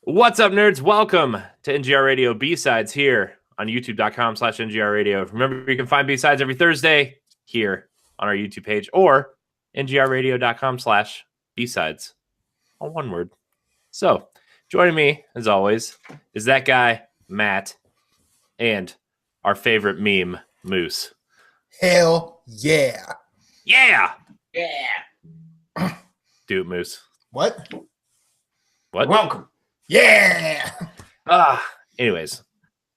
What's up, nerds? Welcome to NGR Radio B-Sides here on youtube.com/NGR Radio. Remember, you can find B-Sides every Thursday here on our YouTube page or NGRradio.com/B-Sides. All one word. So, joining me, as always, is that guy, Matt, and our favorite meme, Moose. Hell yeah. Yeah! Yeah. Do it, Moose. What? What? Welcome. Yeah. Anyways.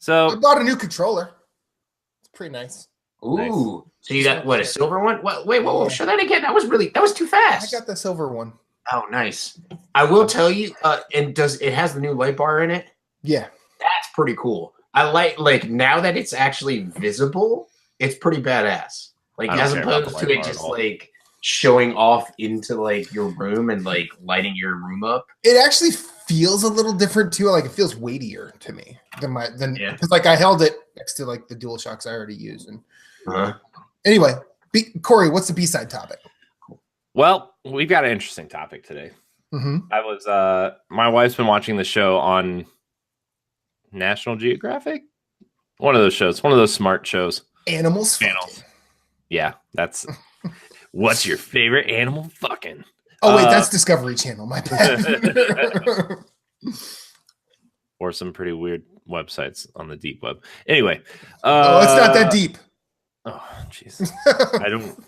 So I bought a new controller. It's pretty nice. Ooh. Nice. So you got what, a silver one? Wait, whoa, show that again. That was too fast. I got the silver one. Oh, nice. I will tell you, it has the new light bar in it. Yeah. That's pretty cool. I like now that it's actually visible, it's pretty badass. Like as opposed to it just like showing off into like your room and like lighting your room up. It actually feels a little different too. Like it feels weightier to me than because like I held it next to like the DualShocks I already used. And anyway, Corey, what's the B-side topic? Well, we've got an interesting topic today. I was my wife's been watching the show on National Geographic. One of those shows, one of those smart shows. Animals. Yeah, that's what's your favorite animal fucking? Oh wait, that's Discovery Channel. My bad. Or some pretty weird websites on the deep web. Anyway, it's not that deep. Oh, jeez. I don't.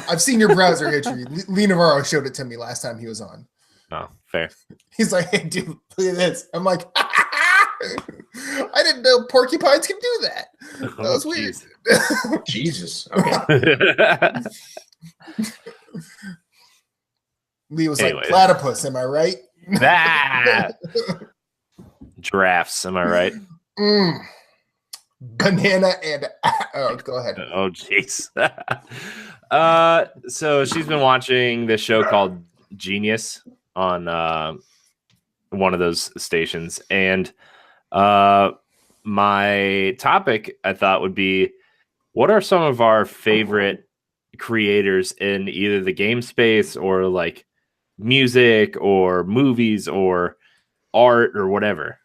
I've seen your browser history. Lee Navarro showed it to me last time he was on. Oh, fair. He's like, "Hey, dude, look at this." I'm like, I didn't know porcupines can do that. That was weird. Jesus. Okay. Lee was like, platypus, am I right? Giraffes, am I right? Banana and go ahead. Oh, jeez. So she's been watching this show called Genius on one of those stations, and my topic I thought would be, what are some of our favorite creators in either the game space or like music or movies or art or whatever?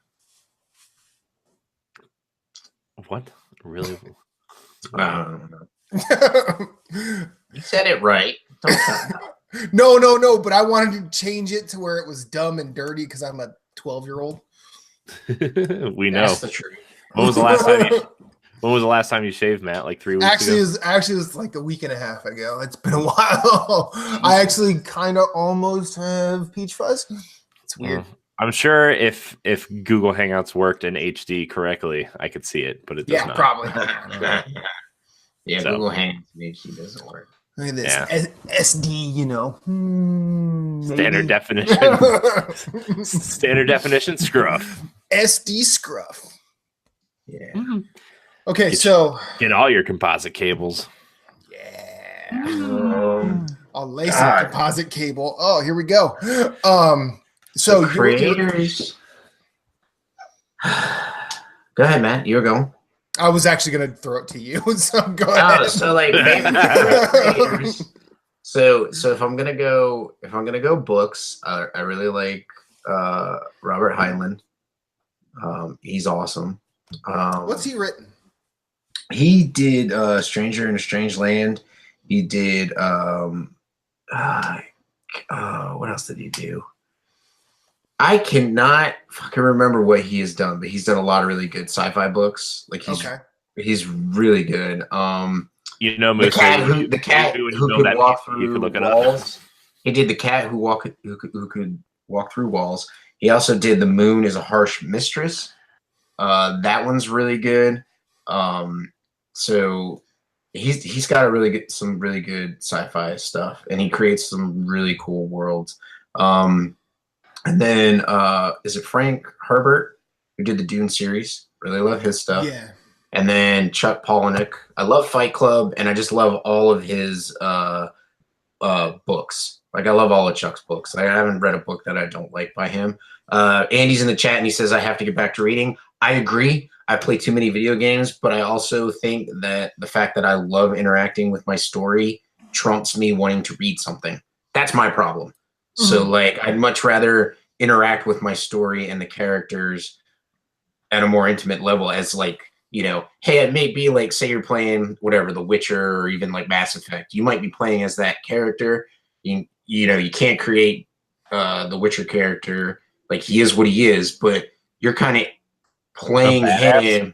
What? Really? You said it right. No, but I wanted to change it to where it was dumb and dirty because I'm a 12-year-old. We know. That's the truth. When was the last time you shaved, Matt? Like 3 weeks ago? It was like a week and a half ago. It's been a while. I actually kind of almost have peach fuzz. It's weird. I'm sure if Google Hangouts worked in HD correctly, I could see it, but it does not. Probably. Yeah, so. Google Hangouts in HD doesn't work. Look at this. Yeah. SD, you know. Standard definition. Standard definition scruff. SD scruff. Yeah. Okay, get all your composite cables. Yeah. I'll lace a composite cable. Oh, here we go. So creators. Go ahead, Matt. You're going. I was actually going to throw it to you, so go ahead. Oh, so like creators. So if I'm gonna go books, I really like Robert Heinlein. He's awesome. What's he written? He did Stranger in a Strange Land. He did what else did he do? I cannot fucking remember what he has done, but he's done a lot of really good sci-fi books. Like he's really good. You know, Moose, the cat who could walk through walls. He did The Cat Who Could Walk Through Walls. He also did The Moon is a Harsh Mistress. That one's really good. So he's got some really good sci-fi stuff, and he creates some really cool worlds. And then is it Frank Herbert who did the Dune series? Really love his stuff. Yeah. And then Chuck Palahniuk. I love Fight Club, and I just love all of his books. Like I love all of Chuck's books. I haven't read a book that I don't like by him. Andy's in the chat and he says I have to get back to reading. I agree. I play too many video games, but I also think that the fact that I love interacting with my story trumps me wanting to read something. That's my problem. So like, I'd much rather interact with my story and the characters at a more intimate level as like, hey, it may be like, say you're playing whatever, The Witcher or even like Mass Effect. You might be playing as that character. You can't create the Witcher character. Like, he is what he is, but you're kind of playing him.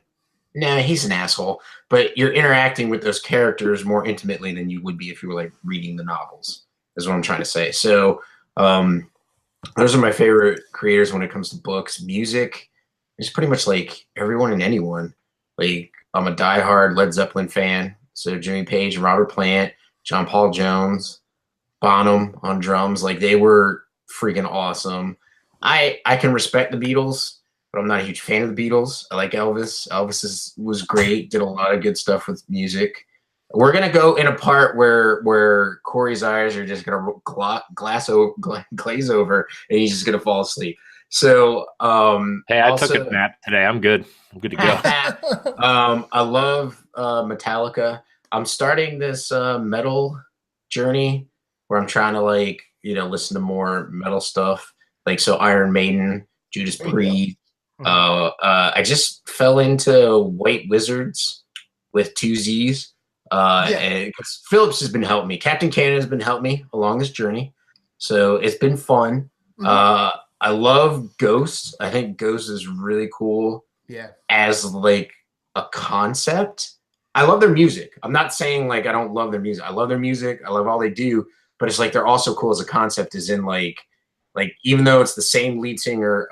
Nah, he's an asshole. But you're interacting with those characters more intimately than you would be if you were like reading the novels, is what I'm trying to say. So those are my favorite creators when it comes to books. Music is pretty much like everyone and anyone. Like, I'm a diehard Led Zeppelin fan. So Jimmy Page, Robert Plant, John Paul Jones, Bonham on drums. Like, they were freaking awesome. I can respect the Beatles, but I'm not a huge fan of the Beatles. I like Elvis. Elvis was great. Did a lot of good stuff with music. We're gonna go in a part where Corey's eyes are just gonna glaze over, and he's just gonna fall asleep. So, hey, I took a nap today. I'm good. I'm good to go. I love Metallica. I'm starting this metal journey where I'm trying to like listen to more metal stuff. Like, so Iron Maiden, Judas Priest. I just fell into White Wizards with 2 Z's. And Phillips has been helping me. Captain Canada has been helping me along this journey. So it's been fun. I love Ghost. I think Ghost is really cool. Yeah. As like a concept. I love their music. I'm not saying like I don't love their music. I love their music. I love all they do. But it's like they're also cool as a concept, as in like even though it's the same lead singer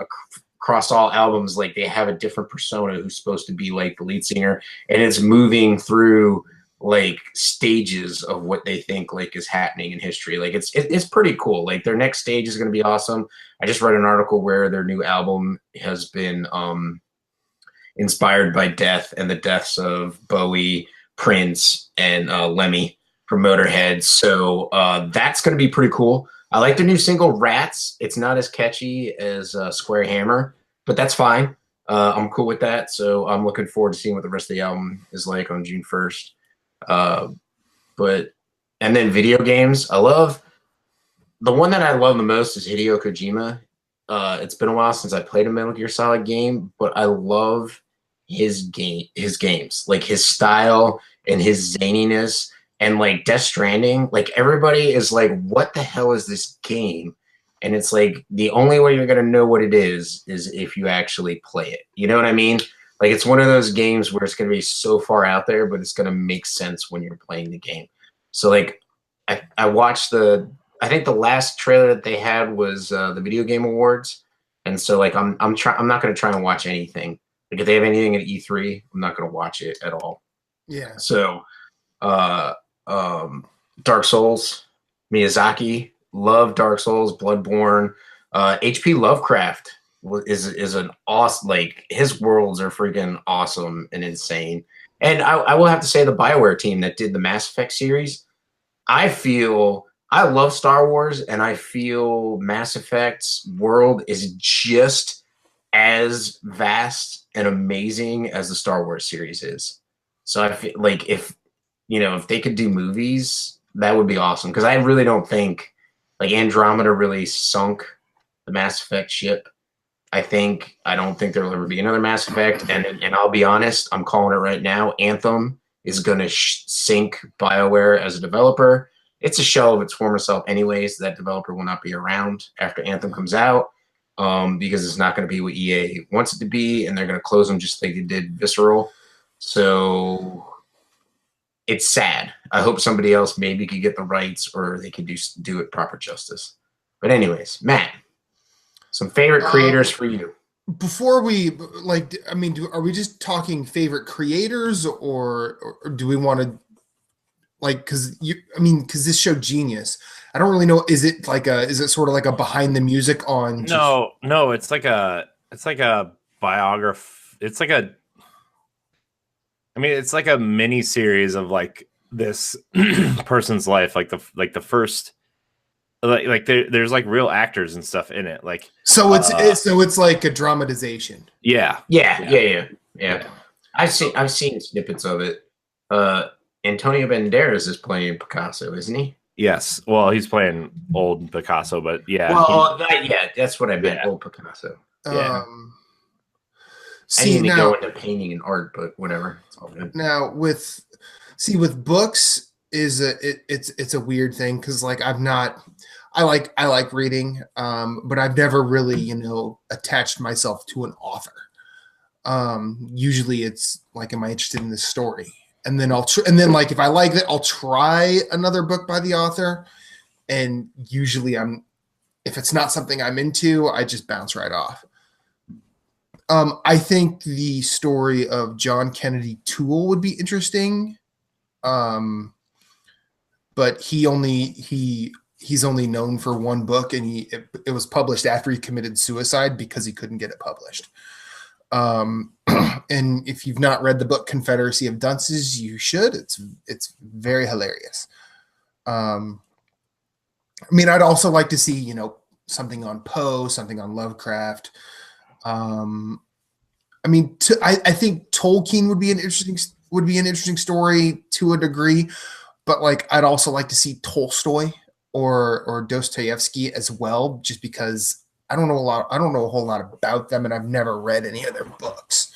across all albums, like they have a different persona who's supposed to be like the lead singer, and it's moving through like stages of what they think like is happening in history. Like it's pretty cool. Like their next stage is going to be awesome. I just read an article where their new album has been inspired by death and the deaths of Bowie, Prince, and Lemmy from Motorhead. So that's going to be pretty cool. I like their new single Rats. It's not as catchy as Square Hammer, but that's fine. I'm cool with that. So I'm looking forward to seeing what the rest of the album is like on June 1st. And then video games. The one that I love the most is Hideo Kojima. It's been a while since I played a Metal Gear Solid game, but I love his games, like his style and his zaniness. And like Death Stranding, like everybody is like, what the hell is this game? And it's like, the only way you're going to know what it is if you actually play it. You know what I mean? Like, it's one of those games where it's going to be so far out there, but it's going to make sense when you're playing the game. So like, I watched I think the last trailer that they had was the Video Game Awards. And so like, I'm not going to try and watch anything. Like if they have anything at E3, I'm not going to watch it at all. Yeah. So, Dark Souls, Miyazaki, love Dark Souls, Bloodborne. H.P. Lovecraft is an awesome, like his worlds are freaking awesome and insane. And I will have to say the BioWare team that did the Mass Effect series, I love Star Wars, and I feel Mass Effect's world is just as vast and amazing as the Star Wars series is. So I feel like if they could do movies, that would be awesome. Because I really don't think like Andromeda really sunk the Mass Effect ship. I don't think there'll ever be another Mass Effect. And I'll be honest, I'm calling it right now. Anthem is going to sink BioWare as a developer. It's a shell of its former self anyways. That developer will not be around after Anthem comes out because it's not going to be what EA wants it to be. And they're going to close them just like they did Visceral. So it's sad. I hope somebody else maybe could get the rights, or they could do it proper justice. But anyways, Matt, some favorite creators for you. Before we are we just talking favorite creators, or do we want to because this show Genius, I don't really know. Is it sort of like a behind the music on? No, it's like a biography. It's like a mini series of like this person's life, like the first, there's like real actors and stuff in it. Like, so it's like a dramatization. Yeah. I've seen snippets of it. Antonio Banderas is playing Picasso, isn't he? Yes. Well, he's playing old Picasso, but yeah. Well, yeah, that's what I meant. Yeah. Old Picasso. Yeah. I didn't See even now, go into painting and art, but whatever. It's all good. now with books it's a weird thing because like I like reading, but I've never really attached myself to an author. Usually it's like, am I interested in this story? And then and then like if I like it, I'll try another book by the author. And usually if it's not something I'm into, I just bounce right off. I think the story of John Kennedy Toole would be interesting. But he's only known for one book, and it was published after he committed suicide because he couldn't get it published. And if you've not read the book Confederacy of Dunces, you should. It's very hilarious. I mean, I'd also like to see, something on Poe, something on Lovecraft. I mean, I think Tolkien would be an interesting story to a degree, but like I'd also like to see Tolstoy or Dostoevsky as well, just because I don't know a whole lot about them, and I've never read any of their books.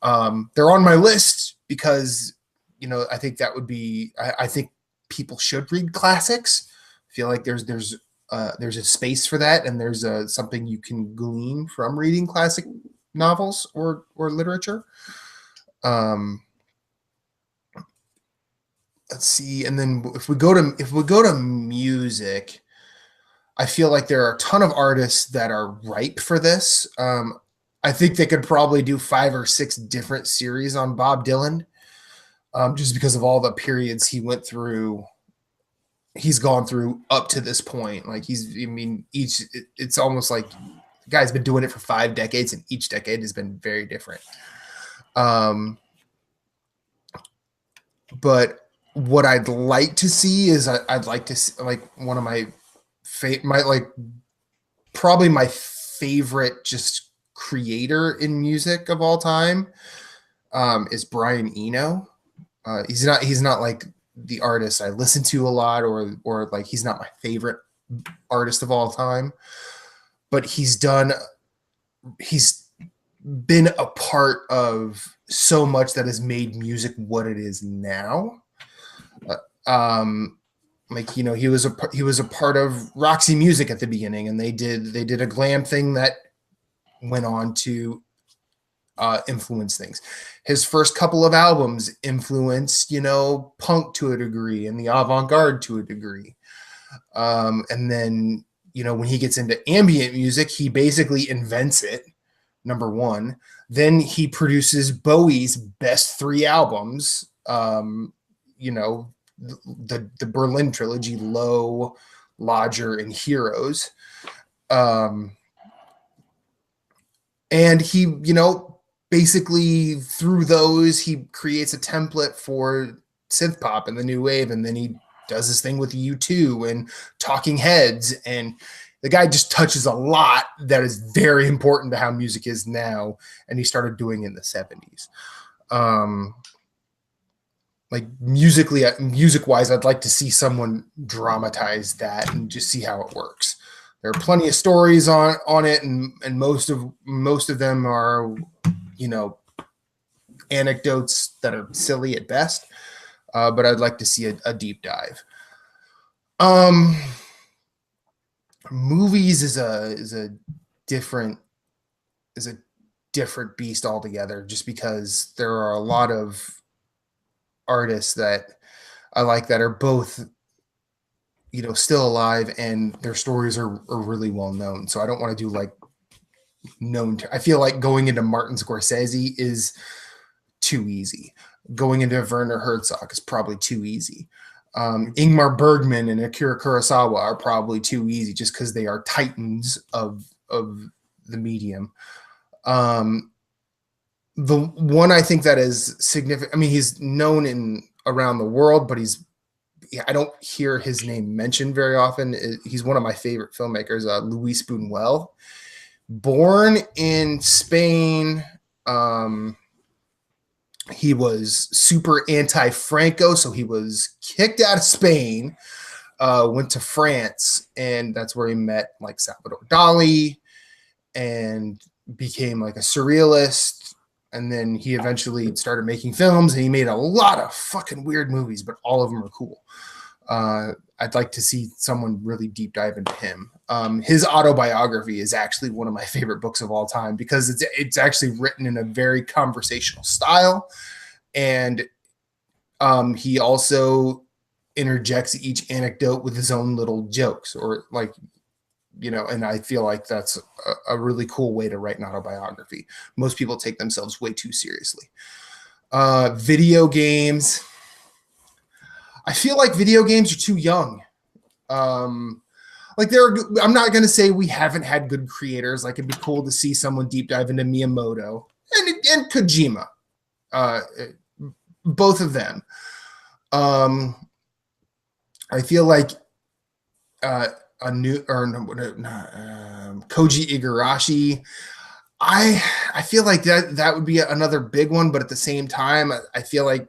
They're on my list because, I think that would be, I think people should read classics. I feel like there's a space for that, and there's something you can glean from reading classic novels or literature. Let's see. And then if we go to music, I feel like there are a ton of artists that are ripe for this. I think they could probably do 5 or 6 different series on Bob Dylan, just because of all the periods he went through. He's gone through up to this point. Like it's almost like the guy's been doing it for 5 decades, and each decade has been very different. But what I'd like to see is I'd like to see, like, one of probably my favorite just creator in music of all time is Brian Eno. He's not like the artist I listen to a lot, or like he's not my favorite artist of all time, but he's been a part of so much that has made music what it is now. He was a part of Roxy Music at the beginning, and they did a glam thing that went on to influence things. His first couple of albums influenced, punk to a degree and the avant-garde to a degree. And then, when he gets into ambient music, he basically invents it, number one. Then he produces Bowie's best 3 albums, the Berlin trilogy, Low, Lodger, and Heroes. And he, basically through those, he creates a template for synth pop and the new wave. And then he does his thing with U2 and Talking Heads. And the guy just touches a lot that is very important to how music is now. And he started doing it in the 70s. Like music-wise, I'd like to see someone dramatize that and just see how it works. There are plenty of stories on it, and most of them are, anecdotes that are silly at best. But I'd like to see a deep dive. Movies is a different beast altogether, just because there are a lot of artists that I like that are both, still alive, and their stories are really well known. So I don't want to do like I feel like going into Martin Scorsese is too easy. Going into Werner Herzog is probably too easy. Ingmar Bergman and Akira Kurosawa are probably too easy, just because they are titans of the medium. The one I think that is significant, I mean, he's known around the world, but I don't hear his name mentioned very often. He's one of my favorite filmmakers, Luis Buñuel. Born in Spain, he was super anti-Franco, so he was kicked out of Spain, went to France, and that's where he met like Salvador Dali and became like a surrealist. And then he eventually started making films, and he made a lot of fucking weird movies, but all of them are cool. I'd like to see someone really deep dive into him. His autobiography is actually one of my favorite books of all time because it's actually written in a very conversational style. And he also interjects each anecdote with his own little jokes, or like, and I feel like that's a really cool way to write an autobiography. Most people take themselves way too seriously. Video games. I feel like video games are too young. I'm not going to say we haven't had good creators. Like, it'd be cool to see someone deep dive into Miyamoto and Kojima. Both of them. I feel like Koji Igarashi. I feel like that would be another big one, but at the same time, I feel like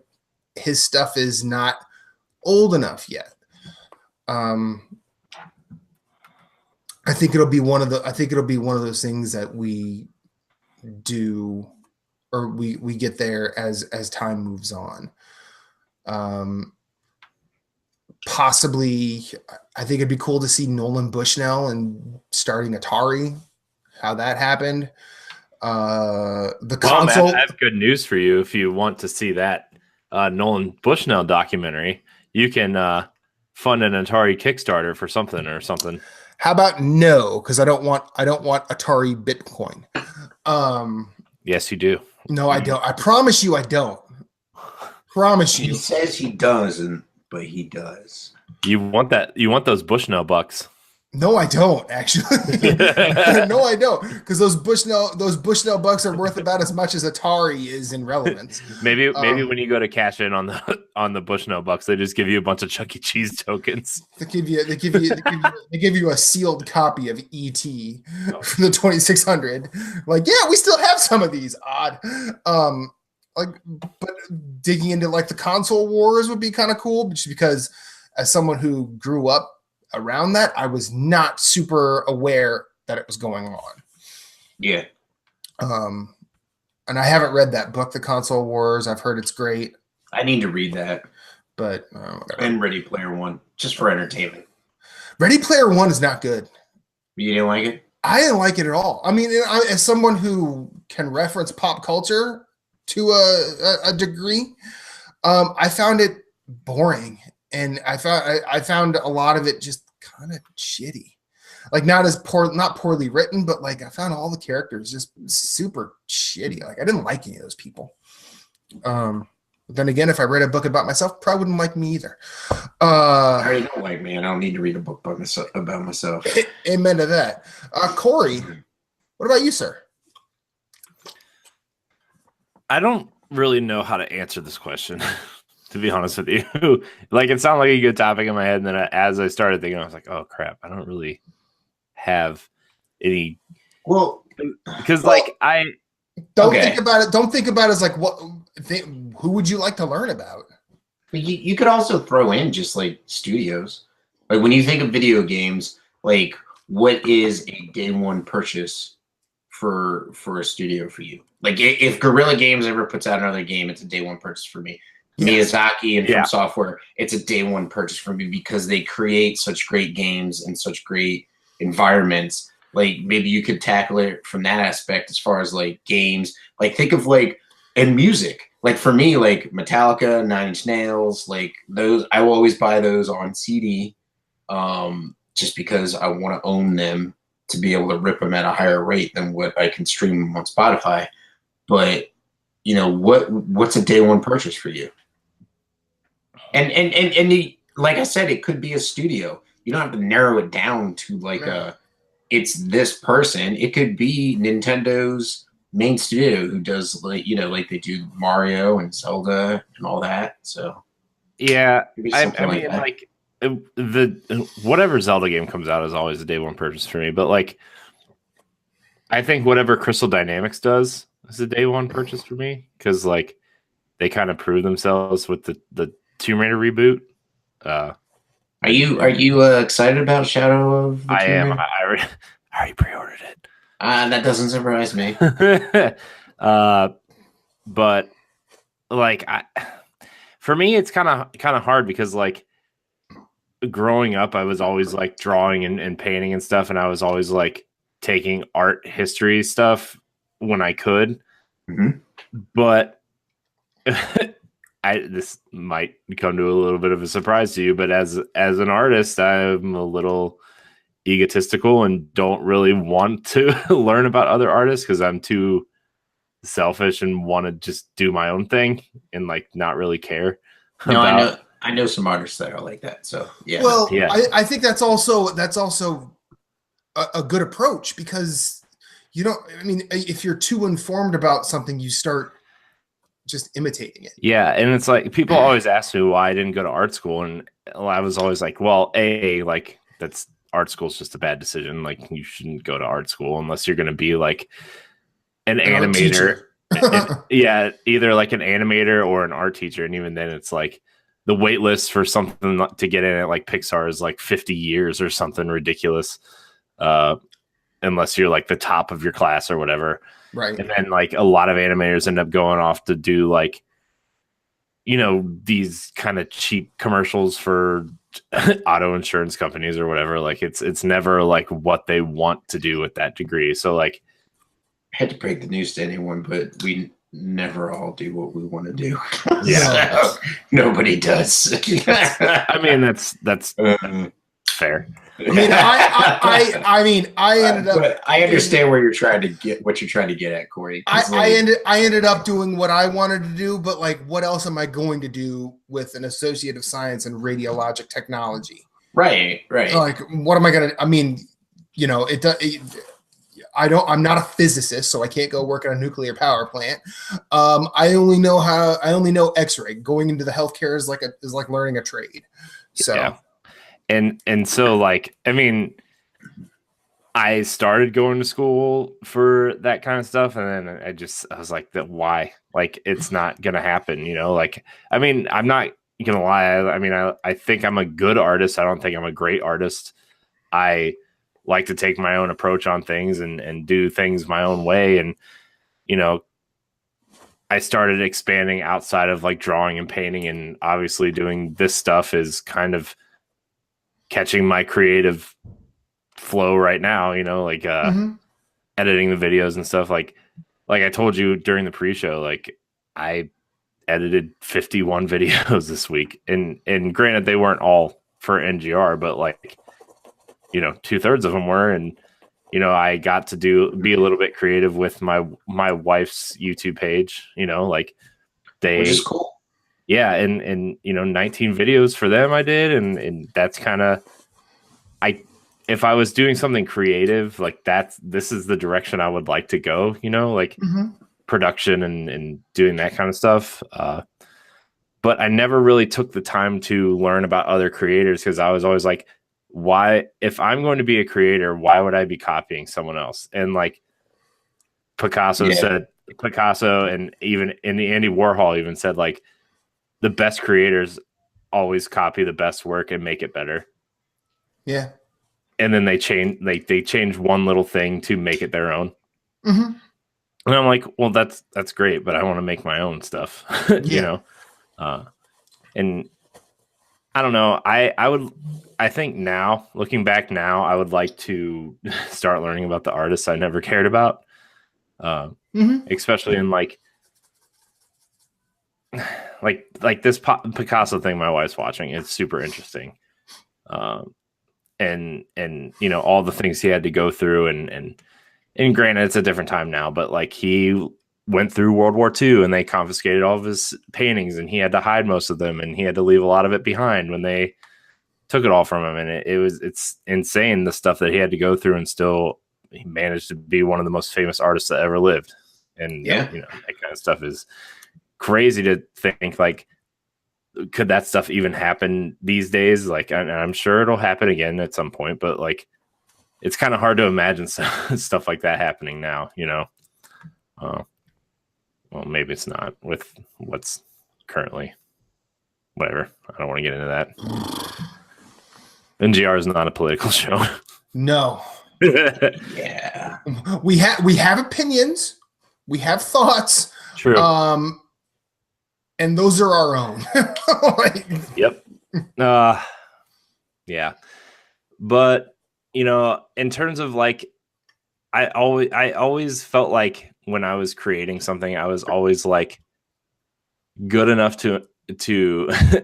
his stuff is not old enough yet. I think it'll be one of those things that we do, or we get there as time moves on. Possibly, I think it'd be cool to see Nolan Bushnell and starting Atari, how that happened. Console. Man, I have good news for you. If you want to see that Nolan Bushnell documentary, you can fund an Atari Kickstarter for something or something. How about no? Because I don't want Atari Bitcoin. Yes, you do. No, I don't. I promise you, I don't. Promise you. He says he doesn't, but he does. You want that? You want those Bushnell bucks? No, I don't actually. No, I don't, because those Bushnell bucks are worth about as much as Atari is in relevance. Maybe when you go to cash in on the Bushnell bucks, they just give you a bunch of Chuck E. Cheese tokens. They give you a sealed copy of E.T. for the 2600. Like, yeah, we still have some of these. Odd. But digging into like the console wars would be kind of cool, just because as someone who grew up around that, I was not super aware that it was going on. Yeah. And I haven't read that book, The Console Wars. I've heard it's great. I need to read that. But and Ready Player One, just for entertainment. Ready Player One is not good. You didn't like it? I didn't like it at all. I mean, as someone who can reference pop culture to a degree, I found it boring, and I found a lot of it just kind of shitty. Like, not poorly written, but like I found all the characters just super shitty. Like, I didn't like any of those people. But then again, if I read a book about myself, probably wouldn't like me either. I already don't like me, and I don't need to read a book about myself. Amen to that. Corey, what about you, sir? I don't really know how to answer this question, to be honest with you. Like, it sounded like a good topic in my head, and then as I started thinking, I was like, "Oh crap, I don't really have any." Well, because like I don't think about it. Don't think about it as like who would you like to learn about? But you could also throw in just like studios. Like, when you think of video games, like, what is a day one purchase for a studio for you? Like, if Guerrilla Games ever puts out another game, it's a day one purchase for me. Miyazaki and From Software, it's a day one purchase for me, because they create such great games and such great environments. Like, maybe you could tackle it from that aspect as far as like games. Like, think of like, and music. Like, for me, like Metallica, Nine Inch Nails, like those, I will always buy those on CD, just because I want to own them to be able to rip them at a higher rate than what I can stream them on Spotify. But what's a day one purchase for you? And like I said, it could be a studio. You don't have to narrow it down to like it's this person. It could be Nintendo's main studio who does like they do Mario and Zelda and all that. So yeah, I mean, like the whatever Zelda game comes out is always a day one purchase for me. But like, I think whatever Crystal Dynamics does is a day one purchase for me, because like they kind of prove themselves with the Tomb Raider reboot. Are you excited about Shadow of the I Tomb am. Raider? I already pre-ordered That doesn't surprise me. it. But like for me, it's kind of hard because like growing up, I was always like drawing and painting and stuff, and I was always like taking art history stuff when I could. Mhm. But this might come to a little bit of a surprise to you, but as an artist, I'm a little egotistical and don't really want to learn about other artists because I'm too selfish and want to just do my own thing and like not really care No, I about. know. I know some artists that are like that. So yeah. Well, Yeah. I think that's also a good approach because you don't. I mean, if you're too informed about something, you start just imitating it. Yeah, and it's like people always ask me why I didn't go to art school, and I was always like, well, like that's art school's just a bad decision. Like you shouldn't go to art school unless you're going to be like an An art animator. teacher. Yeah, either like an animator or an art teacher, and even then, it's like the wait list for something to get in at like Pixar is like 50 years or something ridiculous. Unless you're like the top of your class or whatever. Right. And then like a lot of animators end up going off to do like, these kind of cheap commercials for auto insurance companies or whatever. Like it's never like what they want to do with that degree. So like, I had to break the news to anyone, but we never all do what we want to do. Yeah. So, nobody does. I mean, that's fair. I mean, I ended up. But I understand where you're trying to get what you're trying to get at, Corey. I ended up doing what I wanted to do, but like, what else am I going to do with an associate of science in radiologic technology? Right. Like, what am I gonna? I mean, I'm not a physicist, so I can't go work on a nuclear power plant. I only know X-ray. Going into the healthcare is like learning a trade. So. Yeah. And so like, I mean, I started going to school for that kind of stuff, and then I was like, that why? Like, it's not gonna happen, like, I mean, I'm not gonna lie. I mean, I think I'm a good artist. I don't think I'm a great artist. I like to take my own approach on things and do things my own way. And, I started expanding outside of like drawing and painting, and obviously doing this stuff is kind of catching my creative flow right now, like editing the videos and stuff. Like I told you during the pre-show, like I edited 51 videos this week, and granted they weren't all for NGR, but like 2/3 of them were. And I got to be a little bit creative with my wife's YouTube page, like Which is cool. Yeah, and 19 videos for them I did, and that's kind of if I was doing something creative, like this is the direction I would like to go, like production and doing that kind of stuff. But I never really took the time to learn about other creators because I was always like, why, if I'm going to be a creator, why would I be copying someone else? And like Picasso, and even Andy Warhol even said, like, the best creators always copy the best work and make it better. Yeah. And then they change one little thing to make it their own. Mm-hmm. And I'm like, well, that's great, but I want to make my own stuff, and I don't know. I think now, looking back now, I would like to start learning about the artists I never cared about, especially in like this Picasso thing my wife's watching. It's super interesting. And all the things he had to go through, and granted it's a different time now, but like he went through World War II and they confiscated all of his paintings and he had to hide most of them and he had to leave a lot of it behind when they took it all from him. And it's insane the stuff that he had to go through, and still he managed to be one of the most famous artists that ever lived. And that kind of stuff is crazy to think, like, could that stuff even happen these days? Like, I'm sure it'll happen again at some point, but like, it's kind of hard to imagine stuff like that happening now, well, maybe it's not with what's currently, whatever. I don't want to get into that. NGR is not a political show. No. Yeah. We have opinions. We have thoughts. True. And those are our own. Like, yep. Yeah. But, you know, in terms of like, I always felt like when I was creating something, I was always like good enough to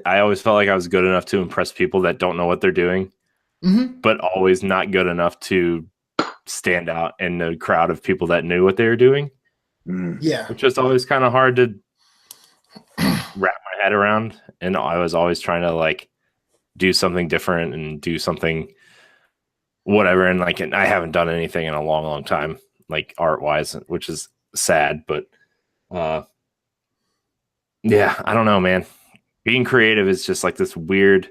I always felt like I was good enough to impress people that don't know what they're doing, but always not good enough to stand out in the crowd of people that knew what they were doing. Yeah. Which was always kind of hard to wrap my head around. And I was always trying to like do something different and do something whatever. And like, I haven't done anything in a long, long time, like art wise, which is sad, but yeah, I don't know, man. Being creative is just like this weird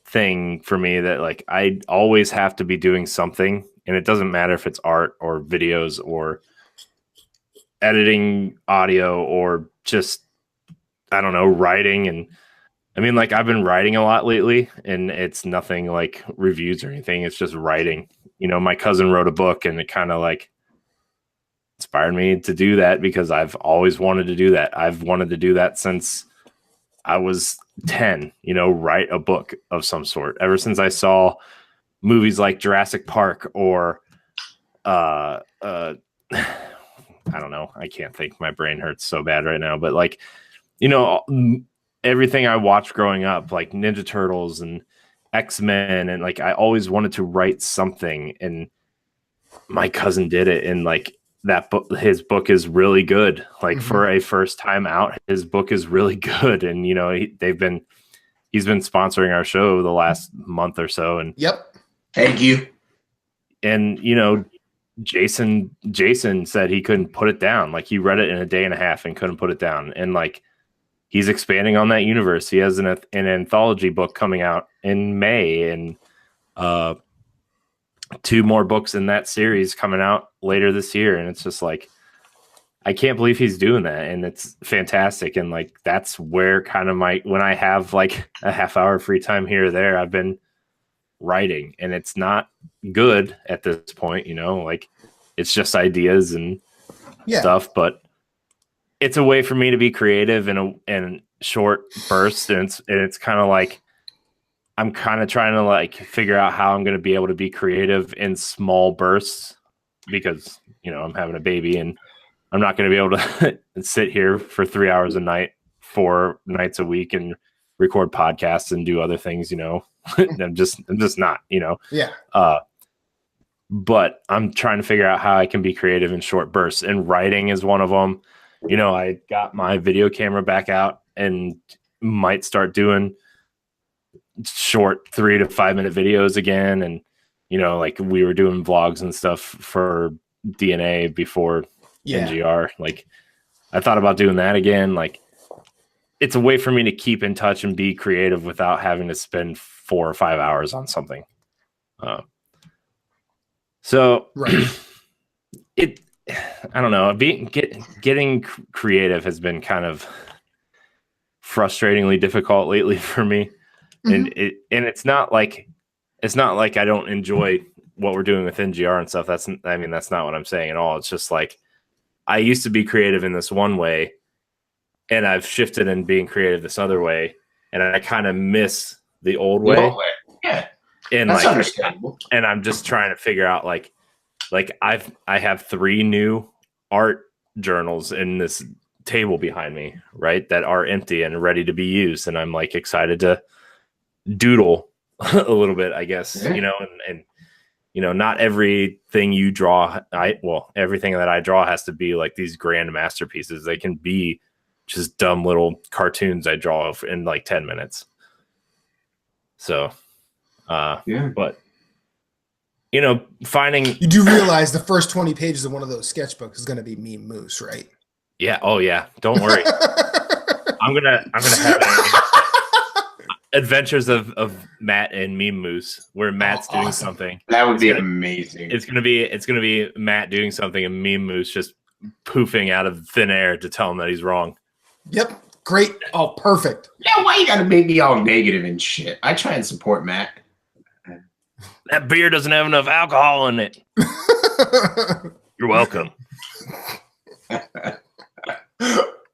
thing for me that like I always have to be doing something, and it doesn't matter if it's art or videos or editing audio or just, I don't know, writing. And I mean, like I've been writing a lot lately, and it's nothing like reviews or anything. It's just writing. You know, my cousin wrote a book, and it kind of like inspired me to do that because I've always wanted to do that. I've wanted to do that since I was 10, you know, write a book of some sort. Ever since I saw movies like Jurassic Park or I don't know. I can't think. My brain hurts so bad right now. But like, you know, everything I watched growing up, like Ninja Turtles and X-Men, and like I always wanted to write something, and my cousin did it, and like that book, his book is really good. Like for a first time out, his book is really good. And you know, he's been sponsoring our show the last month or so. And yep. Thank you. And you know, Jason said he couldn't put it down. Like he read it in a day and a half and couldn't put it down. And like he's expanding on that universe. He has an anthology book coming out in May, and 2 more books in that series coming out later this year. And it's just like, I can't believe he's doing that. And it's fantastic. And like, that's where kind of when I have like a half hour free time here or there, I've been writing, and it's not good at this point, you know, like it's just ideas and stuff, but it's a way for me to be creative in short bursts. And it's kind of like, I'm kind of trying to like figure out how I'm going to be able to be creative in small bursts, because, you know, I'm having a baby and I'm not going to be able to sit here for 3 hours a night, 4 nights a week, and record podcasts and do other things, you know. I'm just not, you know. Yeah. But I'm trying to figure out how I can be creative in short bursts, and writing is one of them. You know, I got my video camera back out and might start doing short 3 to 5 minute videos again. And, you know, like we were doing vlogs and stuff for DNA before NGR. Like I thought about doing that again. Like it's a way for me to keep in touch and be creative without having to spend 4 or 5 hours on something. So I don't know, getting creative has been kind of frustratingly difficult lately for me. And it's not like I don't enjoy what we're doing with NGR and stuff. That's not what I'm saying at all. It's just like I used to be creative in this one way, and I've shifted in being creative this other way, and I kind of miss the old way. Yeah, and that's like, understandable. And I'm just trying to figure out like I have 3 new art journals in this table behind me, right, that are empty and ready to be used, and I'm like excited to doodle a little bit, I guess. You know, and you know, not everything you draw, everything that I draw has to be like these grand masterpieces. They can be just dumb little cartoons I draw in like 10 minutes. So but you know, you do realize the first 20 pages of one of those sketchbooks is going to be Meme Moose, right? Yeah. Oh yeah, don't worry. I'm gonna have adventures of Matt and Meme Moose, where Matt's doing something. That would be amazing. It's gonna be Matt doing something and Meme Moose just poofing out of thin air to tell him that he's wrong. Yep. Great. Oh, perfect. Yeah, why you gotta make me all negative and shit? I try and support Matt. That beer doesn't have enough alcohol in it. You're welcome.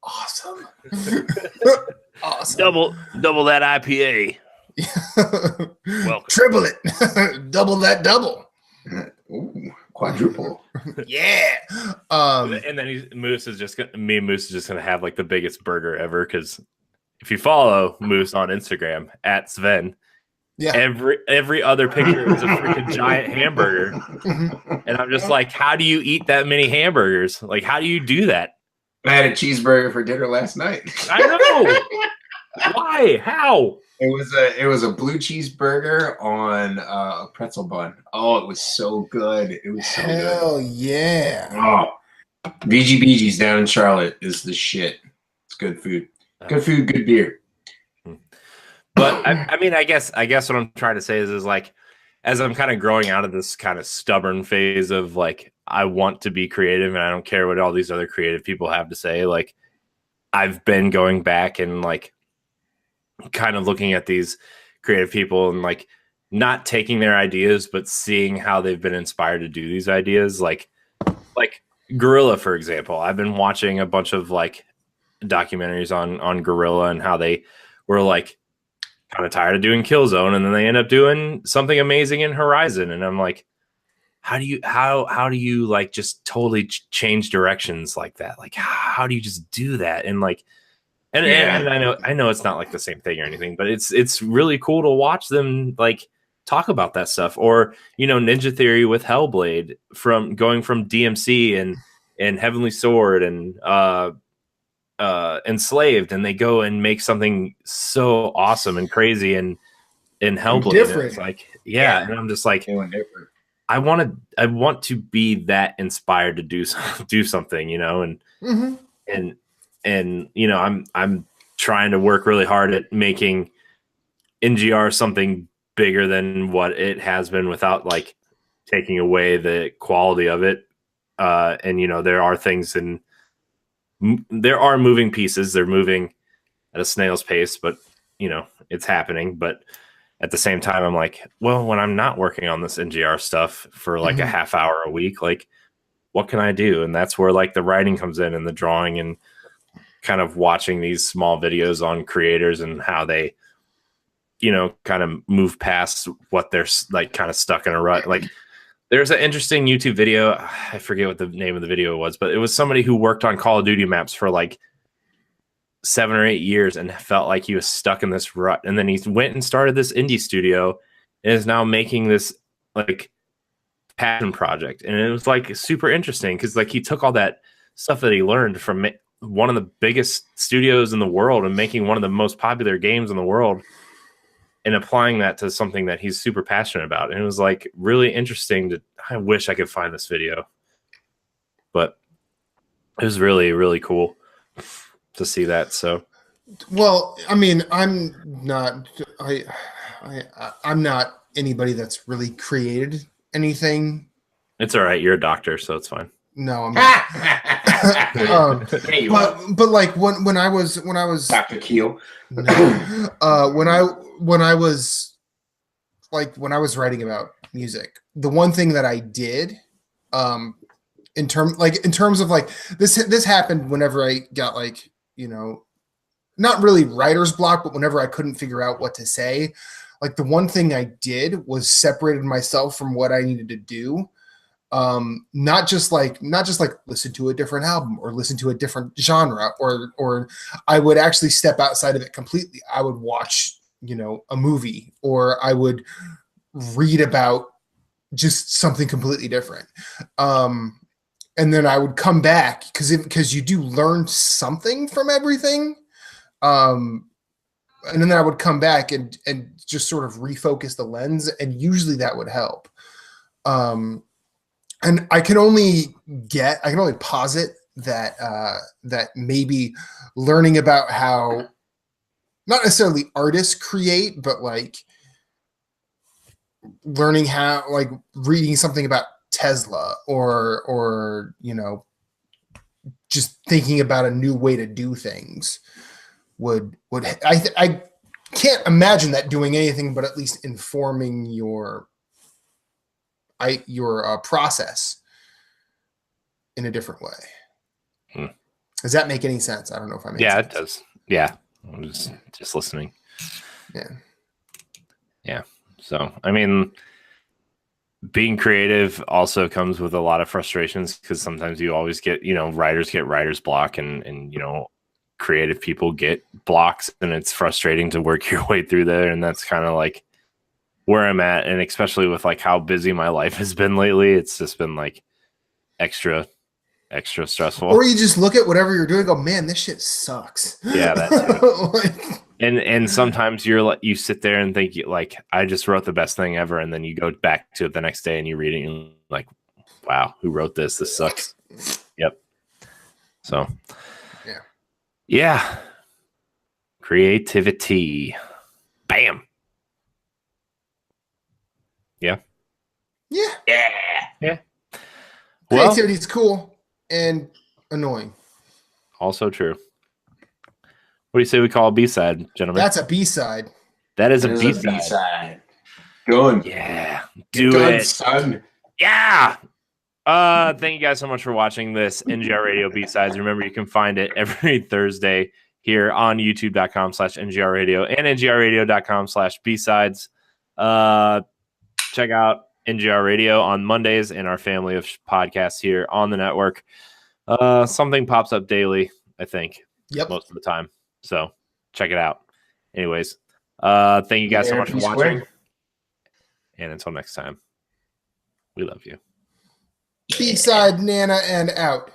Awesome. Awesome. Double that IPA. Welcome. Triple it. Double that double. Ooh, quadruple. Yeah. And then Moose is just gonna have like the biggest burger ever, because if you follow Moose on Instagram at Sven, yeah. Every other picture is a freaking giant hamburger. And I'm just like, how do you eat that many hamburgers? Like, how do you do that? I had a cheeseburger for dinner last night. I know. Why? How? It was a blue cheeseburger on a pretzel bun. Oh, it was so good. It was so Hell good. Yeah. Oh, BGBG's down in Charlotte is the shit. It's good food. Good food, good beer. But I mean, I guess what I'm trying to say is like, as I'm kind of growing out of this kind of stubborn phase of like, I want to be creative and I don't care what all these other creative people have to say. Like, I've been going back and like kind of looking at these creative people and like not taking their ideas, but seeing how they've been inspired to do these ideas. Like Gorilla, for example. I've been watching a bunch of like documentaries on Gorilla and how they were like kind of tired of doing Killzone, and then they end up doing something amazing in Horizon. And I'm like, how do you like just totally change directions like that? Like, how do you just do that? And like, and I know it's not like the same thing or anything, but it's really cool to watch them like talk about that stuff. Or, you know, Ninja Theory with Hellblade, from going from DMC and Heavenly Sword and Enslaved, and they go and make something so awesome and crazy and Hellblade. Different. It's like, yeah, and I'm just like, I want to be that inspired to do something, you know, and you know, I'm trying to work really hard at making NGR something bigger than what it has been without like taking away the quality of it. And you know, there are things and there are moving pieces. They're moving at a snail's pace, but you know, it's happening. But at the same time, I'm like, well, when I'm not working on this NGR stuff for like a half hour a week, like what can I do? And that's where like the writing comes in and the drawing and kind of watching these small videos on creators and how they, you know, kind of move past what they're like kind of stuck in a rut. Like there's an interesting YouTube video. I forget what the name of the video was, but it was somebody who worked on Call of Duty maps for like 7 or 8 years and felt like he was stuck in this rut. And then he went and started this indie studio and is now making this like passion project. And it was like super interesting because like he took all that stuff that he learned from one of the biggest studios in the world and making one of the most popular games in the world and applying that to something that he's super passionate about. And it was like really interesting I wish I could find this video, but it was really, really cool to see that. So, well, I mean, I'm not anybody that's really created anything. It's all right. You're a doctor, so it's fine. No, I'm not. But like when I was Dr. Keel. No, when I was writing about music, the one thing that I did, in terms of like this happened whenever I got like, you know, not really writer's block, but whenever I couldn't figure out what to say, like the one thing I did was separated myself from what I needed to do. Not just like listen to a different album or listen to a different genre, or I would actually step outside of it completely. I would watch, you know, a movie, or I would read about just something completely different. And then I would come back because you do learn something from everything. And then I would come back and just sort of refocus the lens, and usually that would help. And I can only posit that maybe learning about how not necessarily artists create, but like learning how, like reading something about Tesla or you know, just thinking about a new way to do things would I can't imagine that doing anything but at least informing your process in a different way. Hmm. Does that make any sense? I don't know if I made Yeah, sense. it does. Yeah. I'm just listening. Yeah. Yeah. So, I mean, being creative also comes with a lot of frustrations because sometimes you always get, writers get writer's block and creative people get blocks, and it's frustrating to work your way through there. And that's kind of like where I'm at. And especially with like how busy my life has been lately, it's just been like extra stressful. Or you just look at whatever you're doing and go, man, this shit sucks. Yeah, that too. Like, and sometimes you sit there and think like, I just wrote the best thing ever, and then you go back to it the next day and you read it and you're like, wow, who wrote this? This sucks. Yep. So yeah. Creativity. Bam. Yeah. Well, creativity is cool and annoying. also true. What do you say we call a B-side, gentlemen? That's a B-side. That is It a is B-side. B-side. Done. Yeah. Get Do done, it. son. Yeah. Thank you guys so much for watching this NGR Radio B-Sides. Remember, you can find it every Thursday here on youtube.com/NGR Radio and NGRradio.com/B-Sides. Check out NGR Radio on Mondays and our family of podcasts here on the network. Something pops up daily, I think. Yep. Most of the time. So check it out. Anyways, thank you guys so much for watching. And until next time, we love you. B-side, Nana, and out.